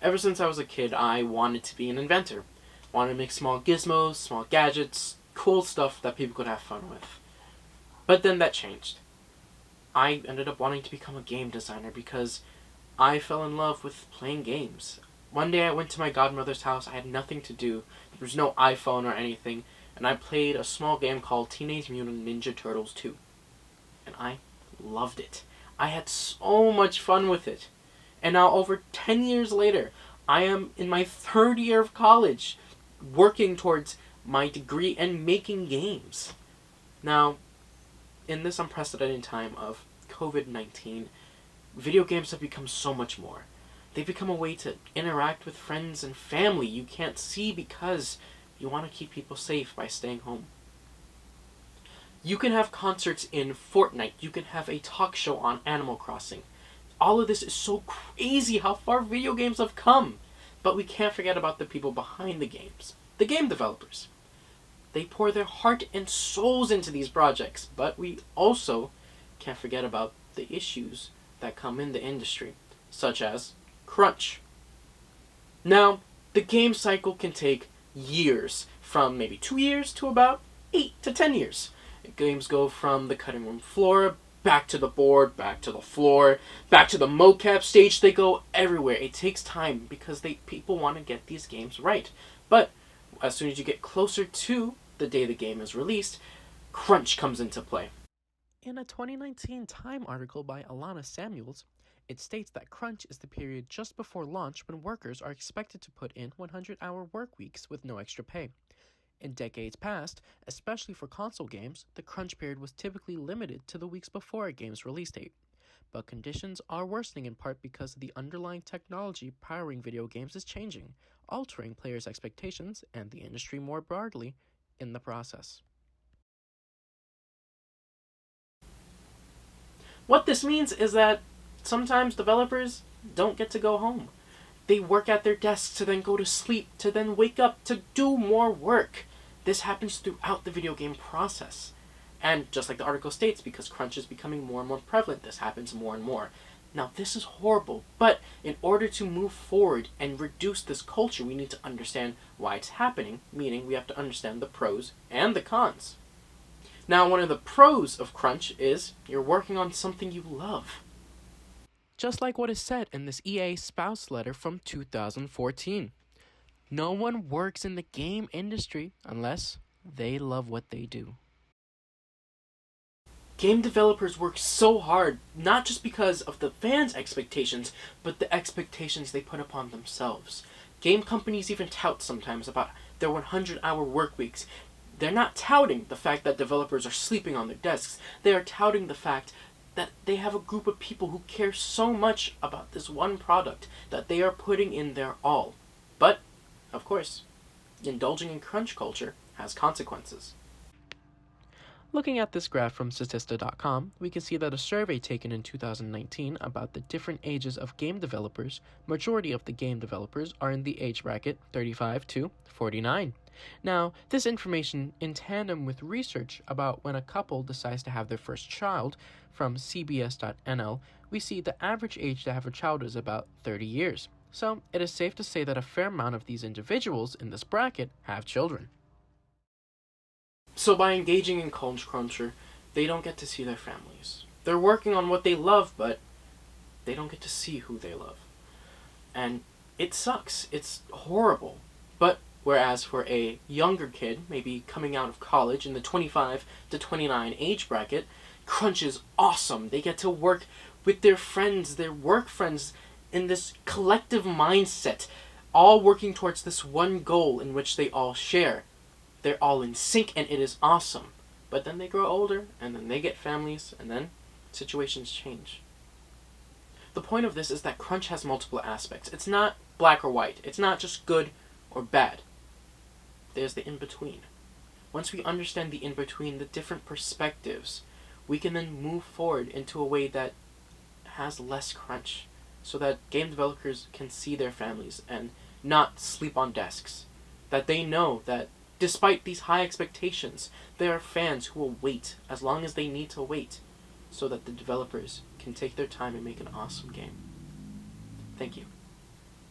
Ever since I was a kid, I wanted to be an inventor. Wanted to make small gizmos, small gadgets, cool stuff that people could have fun with. But then that changed. I ended up wanting to become a game designer because I fell in love with playing games. One day I went to my godmother's house. I had nothing to do. There was no iPhone or anything. And I played a small game called Teenage Mutant Ninja Turtles 2. And I loved it. I had so much fun with it. And now over 10 years later, I am in my third year of college, working towards my degree and making games. Now, in this unprecedented time of COVID-19, video games have become so much more. They've become a way to interact with friends and family you can't see because you want to keep people safe by staying home. You can have concerts in Fortnite. You can have a talk show on Animal Crossing. All of this is so crazy how far video games have come. But we can't forget about the people behind the games. The game developers. They pour their heart and souls into these projects. But we also can't forget about the issues that come in the industry, such as crunch. Now, the game cycle can take years, from maybe 2 years to about 8 to 10 years. Games go from the cutting room floor, back to the board, back to the floor, back to the mocap stage. They go everywhere. It takes time because people want to get these games right. But as soon as you get closer to the day the game is released, crunch comes into play. In a 2019 Time article by Alana Samuels, it states that crunch is the period just before launch when workers are expected to put in 100-hour work weeks with no extra pay. In decades past, especially for console games, the crunch period was typically limited to the weeks before a game's release date. But conditions are worsening in part because the underlying technology powering video games is changing, altering players' expectations and the industry more broadly in the process. What this means is that sometimes developers don't get to go home. They work at their desks to then go to sleep, to then wake up to do more work. This happens throughout the video game process. And just like the article states, because crunch is becoming more and more prevalent, this happens more and more. Now, this is horrible, but in order to move forward and reduce this culture, we need to understand why it's happening, meaning we have to understand the pros and the cons. Now, one of the pros of crunch is you're working on something you love. Just like what is said in this EA spouse letter from 2014. No one works in the game industry unless they love what they do. Game developers work so hard, not just because of the fans' expectations, but the expectations they put upon themselves. Game companies even tout sometimes about their 100-hour work weeks. They're not touting the fact that developers are sleeping on their desks. They are touting the fact that they have a group of people who care so much about this one product that they are putting in their all. But, of course, indulging in crunch culture has consequences. Looking at this graph from Statista.com, we can see that a survey taken in 2019 about the different ages of game developers, majority of the game developers are in the age bracket 35 to 49. Now, this information in tandem with research about when a couple decides to have their first child from cbs.nl, we see the average age to have a child is about 30 years. So, it is safe to say that a fair amount of these individuals in this bracket have children. So by engaging in culture, they don't get to see their families. They're working on what they love, but they don't get to see who they love. And it sucks. It's horrible. But whereas for a younger kid, maybe coming out of college in the 25 to 29 age bracket, crunch is awesome. They get to work with their friends, their work friends, in this collective mindset, all working towards this one goal in which they all share. They're all in sync, and it is awesome. But then they grow older, and then they get families, and then situations change. The point of this is that crunch has multiple aspects. It's not black or white. It's not just good or bad. There's the in-between. Once we understand the in-between, the different perspectives, we can then move forward into a way that has less crunch, so that game developers can see their families and not sleep on desks. That they know that despite these high expectations, there are fans who will wait as long as they need to wait so that the developers can take their time and make an awesome game. Thank you.